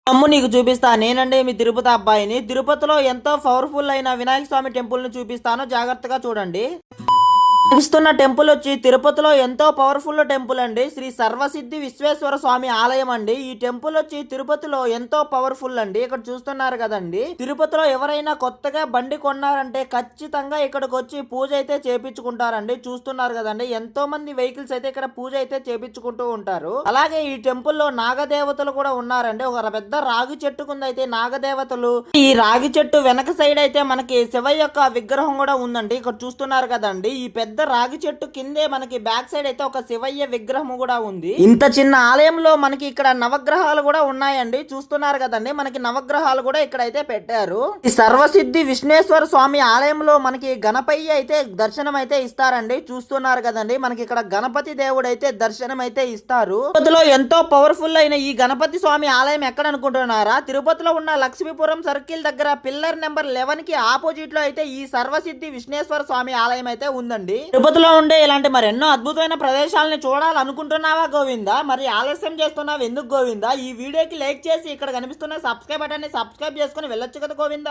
అమ్ము నీకు చూపిస్తా. నేనండి మీ తిరుపతి అబ్బాయిని. తిరుపతిలో ఎంతో పవర్ఫుల్ అయిన వినాయక స్వామి టెంపుల్ ని చూపిస్తాను, జాగ్రత్తగా చూడండి. చూపిస్తున్న టెంపుల్ వచ్చి తిరుపతిలో ఎంతో పవర్ఫుల్ టెంపుల్ అండి. శ్రీ సర్వసిద్ధి విశ్వేశ్వర స్వామి ఆలయం అండి. ఈ టెంపుల్ వచ్చి తిరుపతిలో ఎంతో పవర్ఫుల్ అండి. ఇక్కడ చూస్తున్నారు కదండి, తిరుపతిలో ఎవరైనా కొత్తగా బండి కొన్నారంటే ఖచ్చితంగా ఇక్కడికి వచ్చి పూజ అయితే చేపించుకుంటారండి. చూస్తున్నారు కదండి, ఎంతో మంది వెహికల్స్ అయితే ఇక్కడ పూజ అయితే చేపించుకుంటూ ఉంటారు. అలాగే ఈ టెంపుల్ లో నాగదేవతలు కూడా ఉన్నారండి. ఒక పెద్ద రాగి చెట్టుకుంది అయితే నాగదేవతలు. ఈ రాగి చెట్టు వెనక సైడ్ అయితే మనకి శివ యొక్క విగ్రహం కూడా ఉందండి. ఇక్కడ చూస్తున్నారు కదండి, ఈ పెద్ద రాగి చెట్టు కిందే మనకి బ్యాక్ సైడ్ అయితే ఒక శివయ్య విగ్రహం కూడా ఉంది. ఇంత చిన్న ఆలయంలో మనకి ఇక్కడ నవగ్రహాలు కూడా ఉన్నాయండి. చూస్తున్నారు కదండి, మనకి నవగ్రహాలు కూడా ఇక్కడ అయితే పెట్టారు. ఈ సర్వసిద్ధి విశ్వేశ్వర స్వామి ఆలయంలో మనకి గణపయ్య అయితే దర్శనం అయితే ఇస్తారండి. చూస్తున్నారు కదండి, మనకి ఇక్కడ గణపతి దేవుడు అయితే దర్శనం అయితే ఇస్తారు. తిరుపతిలో ఎంతో పవర్ఫుల్ అయిన ఈ గణపతి స్వామి ఆలయం ఎక్కడ అనుకుంటున్నారా? తిరుపతిలో ఉన్న లక్ష్మీపురం సర్కిల్ దగ్గర పిల్లర్ నెంబర్ 11 కి ఆపోజిట్ లో అయితే ఈ సర్వసిద్ధి విశ్వేశ్వర స్వామి ఆలయం అయితే ఉందండి. తిరుపతిలో ఉండే ఇలాంటి మరెన్నో అద్భుతమైన ప్రదేశాలని చూడాలనుకుంటున్నావా గోవిందా? మరి ఆలస్యం చేస్తున్నావు ఎందుకు గోవిందా? ఈ వీడియోకి లైక్ చేసి ఇక్కడ కనిపిస్తున్న సబ్స్క్రైబ్ బటన్ ని సబ్స్క్రైబ్ చేసుకుని వెళ్ళొచ్చు కదా గోవిందా.